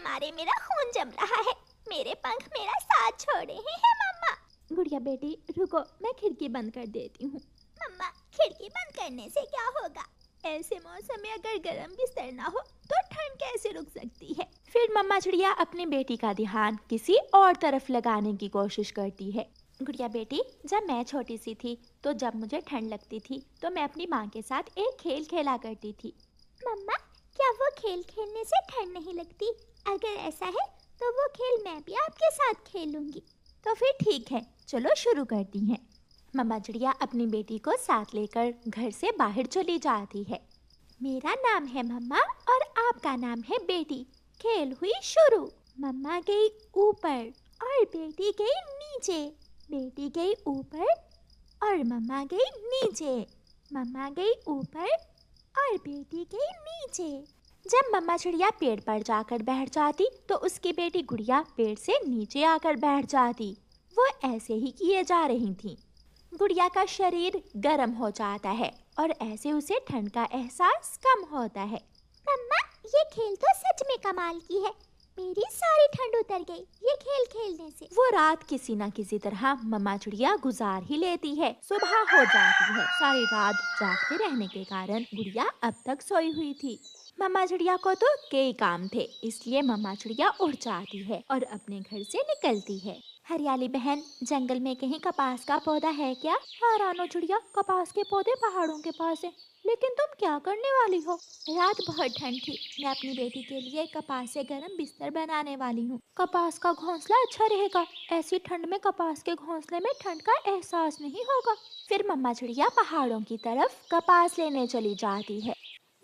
मारे मेरा खून जम रहा है। मेरे पंख मेरा साथ छोड़ रहे हैं मम्मा। गुड़िया बेटी रुको, मैं खिड़की बंद कर देती हूँ। मम्मा, खिड़की बंद करने से क्या होगा? ऐसे मौसम में अगर गर्म बिस्तर ना हो तो ठंड कैसे रुक सकती है। फिर मम्मा चिड़िया अपनी बेटी का ध्यान किसी और तरफ लगाने की कोशिश करती है। गुड़िया बेटी, जब मैं छोटी सी थी तो जब मुझे ठंड लगती थी तो मैं अपनी माँ के साथ एक खेल खेला करती थी। मम्मा, क्या वो खेल खेलने से ठंड नहीं लगती? अगर ऐसा है तो वो खेल मैं भी आपके साथ खेलूंगी। तो फिर ठीक है, चलो शुरू करती हैं। मम्मा चिड़िया अपनी बेटी को साथ लेकर घर से बाहर चली जाती है। मेरा नाम है मम्मा और आपका नाम है बेटी। खेल हुई शुरू। मम्मा गई ऊपर और बेटी गई नीचे। बेटी गई ऊपर और मम्मा गई नीचे। मम्मा गई ऊपर और बेटी गई नीचे। जब मम्मा चिड़िया पेड़ पर जाकर बैठ जाती तो उसकी बेटी गुड़िया पेड़ से नीचे आकर बैठ जाती। वो ऐसे ही किए जा रही थी। गुड़िया का शरीर गर्म हो जाता है और ऐसे उसे ठंड का एहसास कम होता है। मम्मा, ये खेल तो सच में कमाल की है। मेरी सारी ठंड उतर गई ये खेल खेलने से। वो रात किसी न किसी तरह मम्मा चिड़िया गुजार ही लेती है। सुबह हो जाती है। सारी रात जागते रहने के कारण गुड़िया अब तक सोई हुई थी। मम्मा चिड़िया को तो कई काम थे, इसलिए मम्मा चिड़िया उठ जाती है और अपने घर से निकलती है। हरियाली बहन, जंगल में कहीं कपास का पौधा है क्या? हाँ रानो चिड़िया, कपास के पौधे पहाड़ों के पास है। लेकिन तुम क्या करने वाली हो? रात बहुत ठंड थी, मैं अपनी बेटी के लिए कपास से गर्म बिस्तर बनाने वाली हूँ। कपास का घोंसला अच्छा रहेगा, ऐसी ठंड में कपास के घोंसले में ठंड का एहसास नहीं होगा। फिर मम्मा चिड़िया पहाड़ों की तरफ कपास लेने चली जाती है।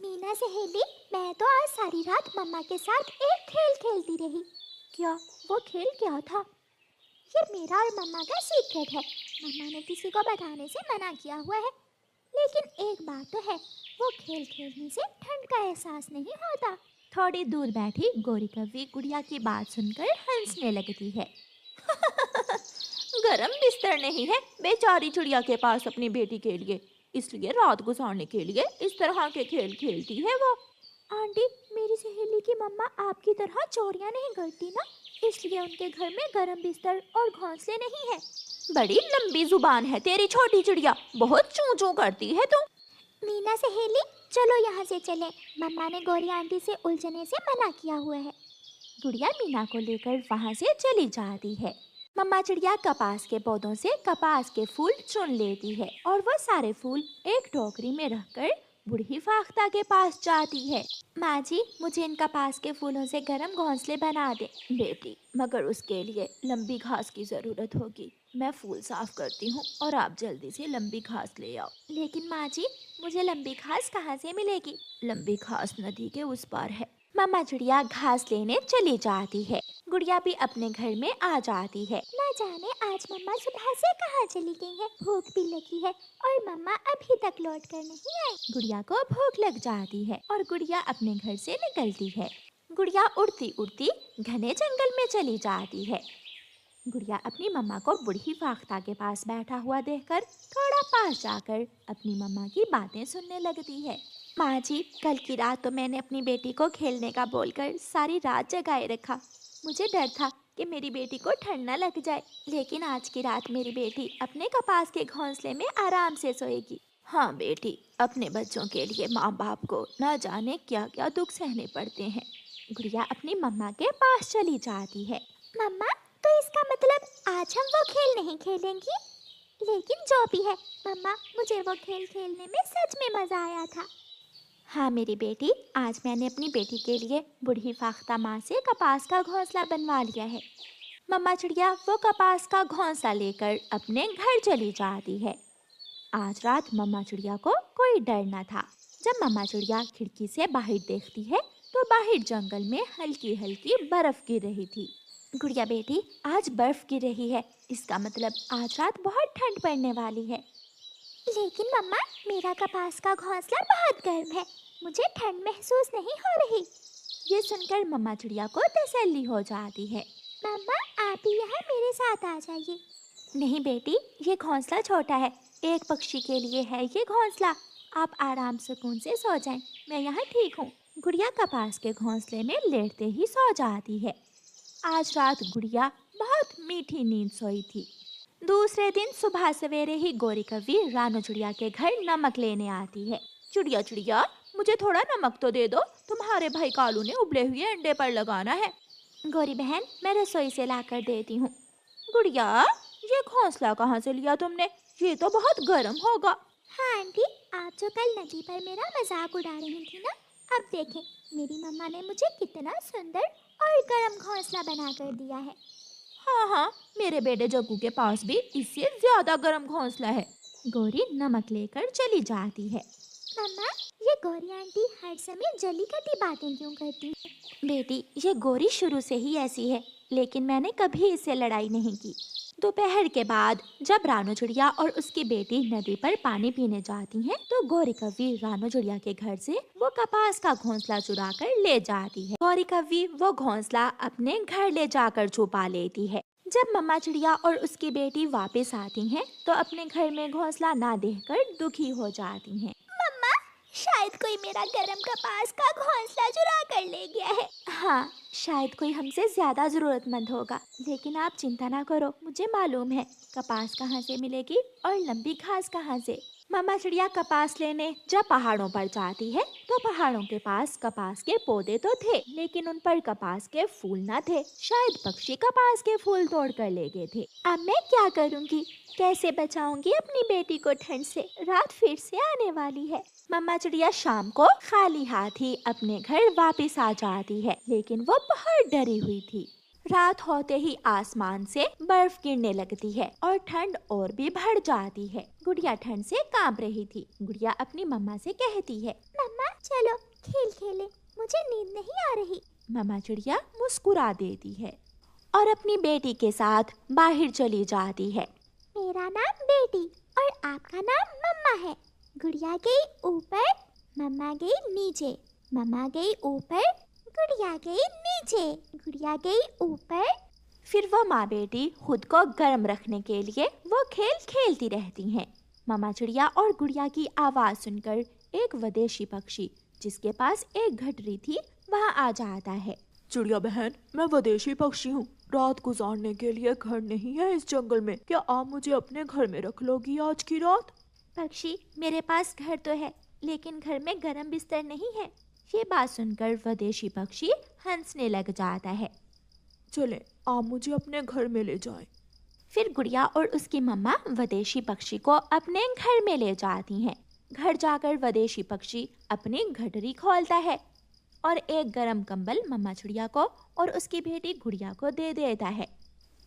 मीना सहेली, मैं तो आज सारी रात मम्मा के साथ एक खेल खेलती रही। क्या? वो खेल क्या था? ये मेरा और मम्मा का सीक्रेट है। मम्मा ने किसी को बताने से मना किया हुआ है। लेकिन एक बात तो है, वो खेल खेलने से ठंड का एहसास नहीं होता। थोड़ी दूर बैठी गोरी कौवी गुड़िया की बात सुनकर हंसने लगती है। गरम बिस्तर नहीं है बेचारी चिड़िया के पास अपनी बेटी के लिए, इसलिए रात गुजारने के लिए इस तरह के खेल खेलती है वो। आंटी, मेरी सहेली की मम्मा आपकी तरह चोरियां नहीं करती ना, इसलिए उनके घर में गरम बिस्तर और घोंसले नहीं है। बड़ी लंबी जुबान है तेरी छोटी चिड़िया, बहुत चूं चूं करती है तू। मीना सहेली, चलो यहाँ से चलें। मम्मा ने गोरी आंटी से उलझने से मना किया हुआ है। गुड़िया मीना को लेकर वहाँ से चली जाती है। मम्मा चिड़िया कपास के पौधों से कपास के फूल चुन लेती है और वो सारे फूल एक टोकरी में रखकर बूढ़ी फाख्ता के पास जाती है। माँ जी, मुझे इन कपास के फूलों से गर्म घोंसले बना दे। बेटी, मगर उसके लिए लंबी घास की जरूरत होगी। मैं फूल साफ करती हूँ और आप जल्दी से लंबी घास ले आओ। लेकिन माँ जी, मुझे लंबी घास कहाँ से मिलेगी? लंबी घास नदी के उस पार है। मम्मा चिड़िया घास लेने चली जाती है। गुड़िया भी अपने घर में आ जाती है। ना जाने आज मम्मा सुबह से कहाँ चली गई है। भूख भी लगी है और मम्मा अभी तक लौट कर नहीं आई। गुड़िया को भूख लग जाती है और गुड़िया अपने घर से निकलती है। गुड़िया उड़ती उड़ती घने जंगल में चली जाती है। गुड़िया अपनी मम्मा को बूढ़ी फाख्ता के पास बैठा हुआ देखकर थोड़ा पास जाकर अपनी मम्मा की बातें सुनने लगती है। माँ जी, कल की रात तो मैंने अपनी बेटी को खेलने का बोलकर सारी रात जगाए रखा। मुझे डर था कि मेरी बेटी को ठंड न लग जाए, लेकिन आज की रात मेरी बेटी अपने कपास के घोंसले में आराम से सोएगी। हाँ बेटी, अपने बच्चों के लिए माँ बाप को न जाने क्या क्या दुख सहने पड़ते हैं। गुड़िया अपनी मम्मा के पास चली जाती है। मम्मा, तो इसका मतलब आज हम वो खेल नहीं खेलेंगी? लेकिन जो भी है मम्मा, मुझे वो खेल खेलने में सच में मजा आया था। हाँ मेरी बेटी, आज मैंने अपनी बेटी के लिए बूढ़ी फाख्ता माँ से कपास का घोंसला बनवा लिया है। मम्मा चिड़िया वो कपास का घोंसला लेकर अपने घर चली जाती है। आज रात मम्मा चिड़िया को कोई डर न था। जब मम्मा चिड़िया खिड़की से बाहर देखती है तो बाहर जंगल में हल्की हल्की बर्फ गिर रही थी। गुड़िया बेटी, आज बर्फ गिर रही है, इसका मतलब आज रात बहुत ठंड पड़ने वाली है। लेकिन मम्मा, मेरा कपास का घोंसला बहुत गर्म है, मुझे ठंड महसूस नहीं हो रही। ये सुनकर मम्मा चिड़िया को तसल्ली हो जाती है। मम्मा, आप ही यहाँ मेरे साथ आ जाइए। नहीं बेटी, ये घोंसला छोटा है, एक पक्षी के लिए है ये घोंसला। आप आराम सुकून से सो जाएं, मैं यहाँ ठीक हूँ। गुड़िया कपास के घोंसले में लेटते ही सो जाती है। आज रात गुड़िया बहुत मीठी नींद सोई थी। दूसरे दिन सुबह सवेरे ही गौरी कव्वी रानू चिड़िया के घर नमक लेने आती है। चिड़िया चिड़िया, मुझे थोड़ा नमक तो दे दो, तुम्हारे भाई कालू ने उबले हुए अंडे पर लगाना है। गौरी बहन, मैं रसोई से लाकर देती हूँ। गुड़िया, ये घोंसला कहाँ से लिया तुमने? ये तो बहुत गर्म होगा। हाँ आंटी, आप जो कल नदी पर मेरा मजाक उड़ा रही थी ना, अब देखें मेरी मम्मा ने मुझे कितना सुंदर और गर्म घोंसला बना कर दिया है। हाँ, मेरे बेटे जग्गू के पास भी इससे ज्यादा गर्म घोंसला है। गौरी नमक लेकर चली जाती है। मम्मा, ये गौरी आंटी हर समय जली कटी बातें क्यों करती हैं? बेटी, ये गौरी शुरू से ही ऐसी है, लेकिन मैंने कभी इससे लड़ाई नहीं की। दोपहर के बाद जब रानू चिड़िया और उसकी बेटी नदी पर पानी पीने जाती हैं, तो गौरी कव्वी रानू चिड़िया के घर से वो कपास का घोंसला चुरा कर ले जाती है। गौरी कव्वी वो घोंसला अपने घर ले जाकर छुपा लेती है। जब मम्मा चिड़िया और उसकी बेटी वापस आती हैं, तो अपने घर में घोंसला ना देखकर दुखी हो जाती हैं। मम्मा, शायद कोई मेरा गरम कपास का घोंसला चुरा कर ले गया है। हाँ, शायद कोई हमसे ज्यादा जरूरतमंद होगा, लेकिन आप चिंता ना करो, मुझे मालूम है कपास कहाँ से मिलेगी और लंबी घास कहाँ से। मम्मा चिड़िया कपास लेने जब पहाड़ों पर जाती है, तो पहाड़ों के पास कपास के पौधे तो थे, लेकिन उन पर कपास के फूल न थे। शायद पक्षी कपास के फूल तोड़ कर ले गए थे। अब मैं क्या करूँगी? कैसे बचाऊंगी अपनी बेटी को ठंड से? रात फिर से आने वाली है। मम्मा चिड़िया शाम को खाली हाथ ही अपने घर वापस आ जाती है, लेकिन वो बहुत डरी हुई थी। रात होते ही आसमान से बर्फ गिरने लगती है और ठंड और भी बढ़ जाती है। गुड़िया ठंड से कांप रही थी। गुड़िया अपनी मम्मा से कहती है, मम्मा चलो खेल खेलें, मुझे नींद नहीं आ रही। मम्मा चिड़िया मुस्कुरा देती है और अपनी बेटी के साथ बाहर चली जाती है। मेरा नाम बेटी और आपका नाम मम्मा है। गुड़िया गई ऊपर, मम्मा गई नीचे, मम्मा गई ऊपर, गुड़िया गई नीचे, गुड़िया गई ऊपर। फिर वो माँ बेटी खुद को गर्म रखने के लिए वो खेल खेलती रहती हैं। मम्मा चिड़िया और गुड़िया की आवाज़ सुनकर एक विदेशी पक्षी जिसके पास एक गठरी थी वहाँ आ जाता है। चिड़िया बहन, मैं विदेशी पक्षी हूँ। रात गुजारने के लिए घर नहीं है इस जंगल में। क्या आप मुझे अपने घर में रख लोगी आज की रात? पक्षी, मेरे पास घर तो है, लेकिन घर में गर्म बिस्तर नहीं है। ये बात सुनकर विदेशी पक्षी हंसने लग जाता है। चले, आप मुझे अपने घर में ले जाएं। फिर गुड़िया और उसकी मम्मा विदेशी पक्षी को अपने घर में ले जाती हैं। घर जाकर विदेशी पक्षी अपनी गठरी खोलता है और एक गरम कंबल मम्मा चिड़िया को और उसकी बेटी गुड़िया को दे देता है।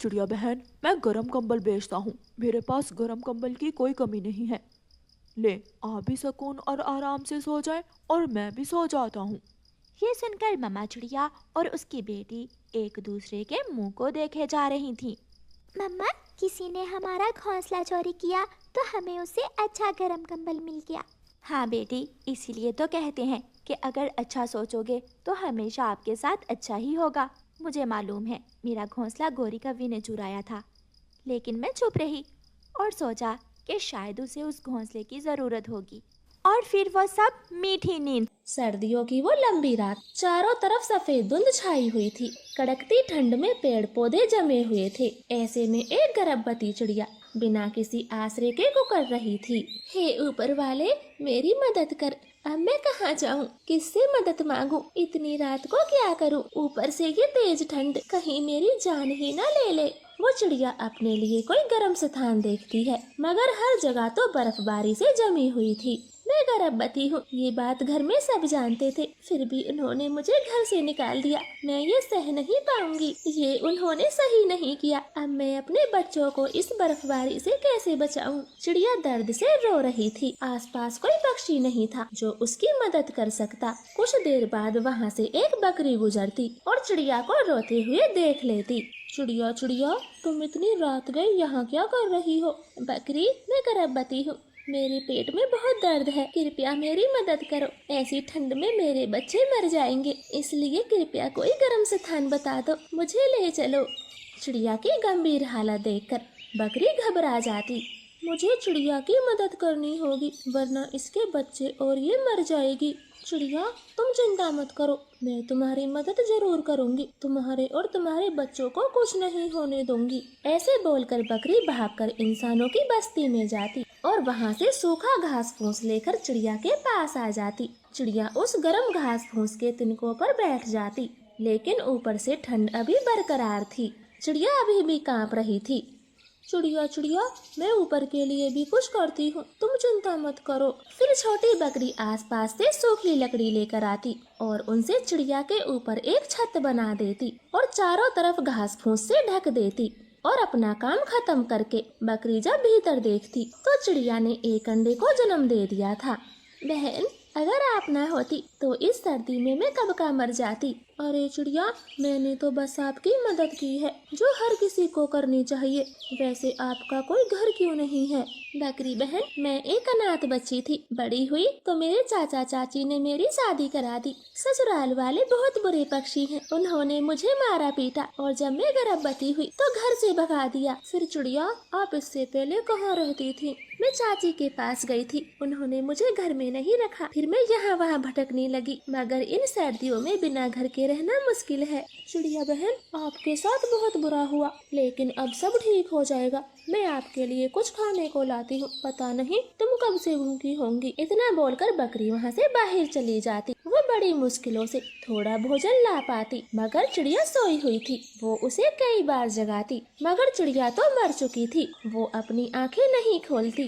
चिड़िया बहन, मैं गरम कंबल बेचता हूँ। मेरे पास गरम कंबल की कोई कमी नहीं है। ले, आप भी सुकून और आराम से सो जाए और मैं भी सो जाता हूँ। ये सुनकर मम्मा चिड़िया और उसकी बेटी एक दूसरे के मुंह को देखे जा रही थी। मम्मा, किसी ने हमारा घोंसला चोरी किया तो हमें उससे अच्छा गरम कंबल मिल गया। हाँ बेटी, इसीलिए तो कहते हैं कि अगर अच्छा सोचोगे तो हमेशा आपके साथ अच्छा ही होगा। मुझे मालूम है मेरा घोंसला गौरी कव्वी ने चुराया था, लेकिन मैं चुप रही और सोचा कि शायद उसे उस घोंसले की जरूरत होगी। और फिर वो सब मीठी नींद। सर्दियों की वो लंबी रात, चारों तरफ सफेद धुंध छाई हुई थी। कड़कती ठंड में पेड़ पौधे जमे हुए थे। ऐसे में एक गर्भवती चिड़िया बिना किसी आश्रय के कुकर रही थी। हे ऊपर वाले, मेरी मदद कर। अब मैं कहाँ जाऊँ? किससे मदद मांगू? इतनी रात को क्या करूँ? ऊपर से ये तेज ठंड, कहीं मेरी जान ही न ले ले। वो चिड़िया अपने लिए कोई गर्म स्थान देखती है, मगर हर जगह तो बर्फबारी से जमी हुई थी। मैं गर्भवती हूँ, ये बात घर में सब जानते थे, फिर भी उन्होंने मुझे घर से निकाल दिया। मैं ये सह नहीं पाऊंगी। ये उन्होंने सही नहीं किया। अब मैं अपने बच्चों को इस बर्फबारी से कैसे बचाऊं? चिड़िया दर्द से रो रही थी। आसपास कोई पक्षी नहीं था जो उसकी मदद कर सकता। कुछ देर बाद वहाँ से एक बकरी गुजरती और चिड़िया को रोते हुए देख लेती। चिड़िया चिड़िया, तुम इतनी रात गए यहाँ क्या कर रही हो? बकरी, मैं गर्भवती हूँ, मेरे पेट में बहुत दर्द है, कृपया मेरी मदद करो। ऐसी ठंड में मेरे बच्चे मर जाएंगे, इसलिए कृपया कोई गर्म स्थान बता दो, मुझे ले चलो। चिड़िया की गंभीर हालत देखकर बकरी घबरा जाती। मुझे चिड़िया की मदद करनी होगी, वरना इसके बच्चे और ये मर जाएगी। चिड़िया, तुम चिंता मत करो, मैं तुम्हारी मदद जरूर करूंगी। तुम्हारे और तुम्हारे बच्चों को कुछ नहीं होने दूंगी। ऐसे बोलकर बकरी भागकर इंसानों की बस्ती में जाती और वहाँ से सूखा घास फूस लेकर चिड़िया के पास आ जाती। चिड़िया उस गर्म घास फूस के तिनकों पर बैठ जाती, लेकिन ऊपर से ठंड अभी बरकरार थी। चिड़िया अभी भी कांप रही थी। चिड़िया चिड़िया, मैं ऊपर के लिए भी कुछ करती हूँ, तुम चिंता मत करो। फिर छोटी बकरी आसपास से सूखी लकड़ी लेकर आती और उनसे चिड़िया के ऊपर एक छत बना देती और चारों तरफ घास फूस से ढक देती। और अपना काम खत्म करके बकरी जब भीतर देखती तो चिड़िया ने एक अंडे को जन्म दे दिया था। बहन, अगर आप न होती तो इस सर्दी में मैं कब का मर जाती। अरे चिड़िया, मैंने तो बस आपकी मदद की है, जो हर किसी को करनी चाहिए। वैसे आपका कोई घर क्यों नहीं है? बकरी बहन, मैं एक अनाथ बच्ची थी। बड़ी हुई तो मेरे चाचा चाची ने मेरी शादी करा दी। ससुराल वाले बहुत बुरे पक्षी हैं, उन्होंने मुझे मारा पीटा और जब मैं गर्भवती हुई तो घर से भगा दिया। फिर चिड़िया, आप इससे पहले कहाँ रहती थी? मैं चाची के पास गई थी, उन्होंने मुझे घर में नहीं रखा। फिर मैं यहाँ वहाँ भटकने लगी, मगर इन सर्दियों में बिना घर के रहना मुश्किल है। चिड़िया बहन, आपके साथ बहुत बुरा हुआ, लेकिन अब सब ठीक हो जाएगा। मैं आपके लिए कुछ खाने को लाती हूँ, पता नहीं तुम कब से भूखी होंगी। इतना बोलकर बकरी वहाँ से बाहर चली जाती। वो बड़ी मुश्किलों से थोड़ा भोजन ला पाती, मगर चिड़िया सोई हुई थी। वो उसे कई बार जगाती, मगर चिड़िया तो मर चुकी थी। वो अपनी आंखें नहीं खोलती।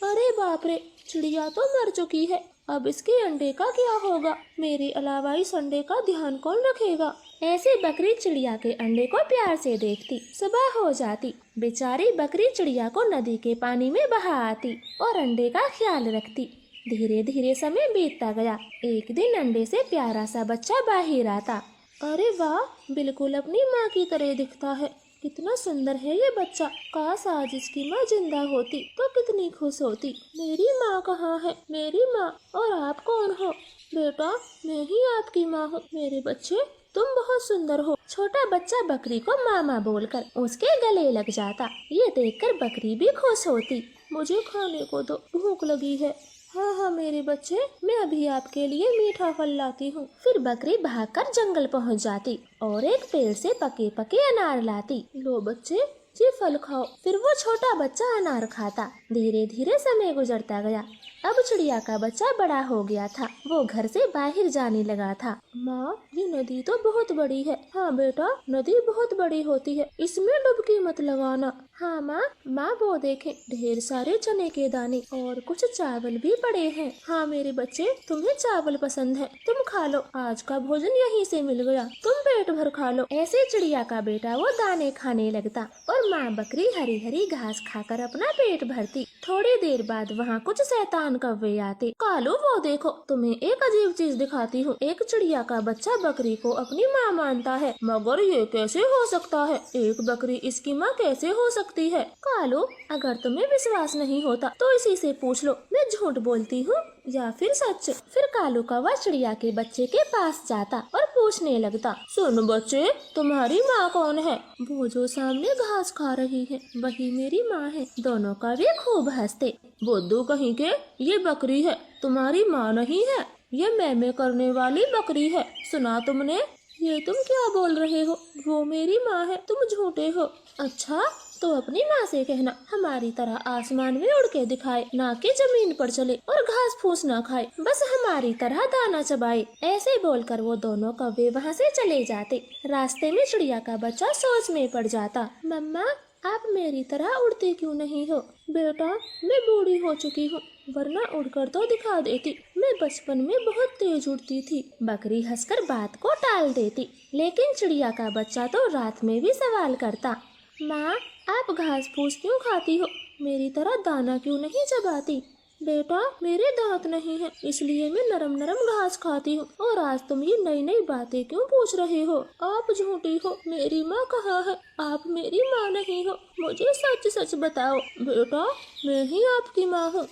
अरे बाप रे, चिड़िया तो मर चुकी है, अब इसके अंडे का क्या होगा? मेरे अलावा इस अंडे का ध्यान कौन रखेगा? ऐसे बकरी चिड़िया के अंडे को प्यार से देखती। सुबह हो जाती, बेचारी बकरी चिड़िया को नदी के पानी में बहा आती और अंडे का ख्याल रखती। धीरे धीरे समय बीतता गया। एक दिन अंडे से प्यारा सा बच्चा बाहर आता। अरे वाह, बिल्कुल अपनी माँ की तरह दिखता है। कितना सुंदर है ये बच्चा। काश आज इसकी माँ जिंदा होती तो कितनी खुश होती। मेरी माँ कहाँ है? मेरी माँ, और आप कौन हो? बेटा, मैं ही आपकी माँ हूँ। मेरे बच्चे, तुम बहुत सुंदर हो। छोटा बच्चा बकरी को मामा बोलकर उसके गले लग जाता। ये देखकर बकरी भी खुश होती। मुझे खाने को दो, भूख लगी है। हाँ हाँ मेरे बच्चे, मैं अभी आपके लिए मीठा फल लाती हूँ। फिर बकरी भागकर जंगल पहुँच जाती और एक पेड़ से पके पके अनार लाती। लो बच्चे, ये फल खाओ। फिर वो छोटा बच्चा अनार खाता। धीरे धीरे समय गुजरता गया। अब चिड़िया का बच्चा बड़ा हो गया था। वो घर से बाहर जाने लगा था। माँ, ये नदी तो बहुत बड़ी है। हाँ बेटा, नदी बहुत बड़ी होती है, इसमें डुबकी मत लगाना। हाँ माँ, वो देखे, ढेर सारे चने के दाने और कुछ चावल भी पड़े हैं। हाँ मेरे बच्चे, तुम्हें चावल पसंद है, तुम खा लो। आज का भोजन यहीं से मिल गया, तुम पेट भर खा लो। ऐसे चिड़िया का बेटा वो दाने खाने लगता और माँ बकरी हरी हरी घास खाकर अपना पेट भरती। थोड़ी देर बाद वहाँ कुछ शैतान कौवे आते। कालू, वो देखो, तुम्हें एक अजीब चीज दिखाती हूँ। एक चिड़िया का बच्चा बकरी को अपनी माँ मानता है, मगर ये कैसे हो सकता है? एक बकरी इसकी माँ कैसे हो सकती है? कालू, अगर तुम्हें विश्वास नहीं होता तो इसी से पूछ लो, मैं झूठ बोलती हूँ या फिर सच। फिर कालू कौवा चिड़िया के बच्चे के पास जाता और पूछने लगता, सुन बच्चे, तुम्हारी माँ कौन है? वो जो सामने घास खा रही है, वही मेरी माँ है। दोनों कौवे खूब हंसते। बुद्धू कहीं के, ये बकरी है, तुम्हारी माँ नहीं है, ये मैं करने वाली बकरी है। सुना तुमने? ये तुम क्या बोल रहे हो? वो मेरी माँ है, तुम झूठे हो। अच्छा, तो अपनी माँ से कहना हमारी तरह आसमान में उड़ के दिखाए, ना कि जमीन पर चले और घास फूस ना खाए, बस हमारी तरह दाना चबाए। ऐसे बोलकर वो दोनों कौवे वहाँ से चले जाते। रास्ते में चिड़िया का बच्चा सोच में पड़ जाता। मम्मा, आप मेरी तरह उड़ते क्यों नहीं हो? बेटा, मैं बूढ़ी हो चुकी हूँ, वरना उड़कर तो दिखा देती। मैं बचपन में बहुत तेज उड़ती थी। बकरी हंसकर बात को टाल देती, लेकिन चिड़िया का बच्चा तो रात में भी सवाल करता। माँ, आप घास फूस क्यों खाती हो? मेरी तरह दाना क्यों नहीं चबाती? बेटा, मेरे दांत नहीं है, इसलिए मैं नरम नरम घास खाती हूँ। और आज तुम ये नई नई बातें क्यों पूछ रहे हो? आप झूठी हो, मेरी माँ कहाँ है? आप मेरी माँ नहीं हो, मुझे सच सच बताओ। बेटा, मैं ही आपकी माँ हूँ।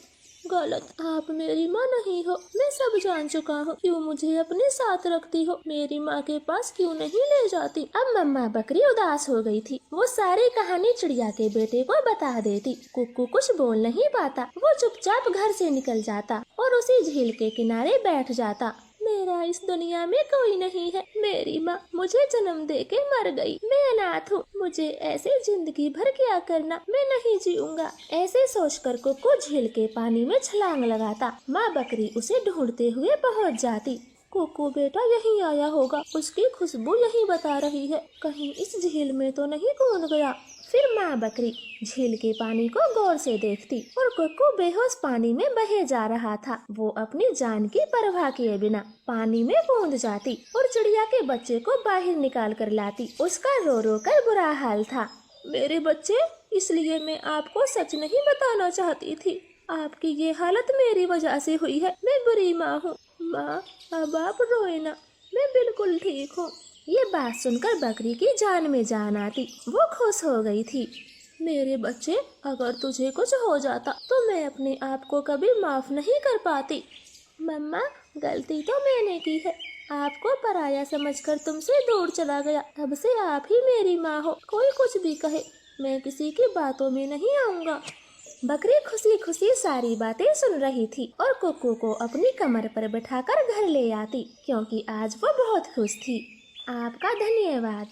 गलत, आप मेरी माँ नहीं हो, मैं सब जान चुका हूँ। क्यों मुझे अपने साथ रखती हो? मेरी माँ के पास क्यों नहीं ले जाती? अब मम्मा बकरी उदास हो गई थी। वो सारी कहानी चिड़िया के बेटे को बता देती। कुक्कू कुछ बोल नहीं पाता। वो चुपचाप घर से निकल जाता और उसी झील के किनारे बैठ जाता। मेरा इस दुनिया में कोई नहीं है। मेरी माँ मुझे जन्म दे के मर गई। मैं अनाथ हूँ। मुझे ऐसे जिंदगी भर क्या करना, मैं नहीं जीऊंगा। ऐसे सोचकर कुक्कू झील के पानी में छलांग लगाता। माँ बकरी उसे ढूंढते हुए पहुँच जाती। कुक्कू बेटा यहीं आया होगा, उसकी खुशबू यहीं बता रही है, कहीं इस झील में तो नहीं कूद गया। फिर माँ बकरी झील के पानी को गौर से देखती और कुक्कू बेहोश पानी में बहे जा रहा था। वो अपनी जान की परवाह किए बिना पानी में कूद जाती और चिड़िया के बच्चे को बाहर निकाल कर लाती। उसका रो रो कर बुरा हाल था। मेरे बच्चे, इसलिए मैं आपको सच नहीं बताना चाहती थी। आपकी ये हालत मेरी वजह से हुई है। मैं बुरी माँ हूँ। माँ, अब आप रोए ना, मैं बिल्कुल ठीक हूँ। ये बात सुनकर बकरी की जान में जान आती। वो खुश हो गई थी। मेरे बच्चे, अगर तुझे कुछ हो जाता तो मैं अपने आप को कभी माफ नहीं कर पाती। मम्मा, गलती तो मैंने की है। आपको पराया समझकर तुमसे दूर चला गया। अब से आप ही मेरी माँ हो। कोई कुछ भी कहे, मैं किसी की बातों में नहीं आऊँगा। बकरी खुशी खुशी सारी बातें सुन रही थी और कुक्कू को अपनी कमर पर बैठाकर घर ले आती, क्योंकि आज वो बहुत खुश थी। आपका धन्यवाद।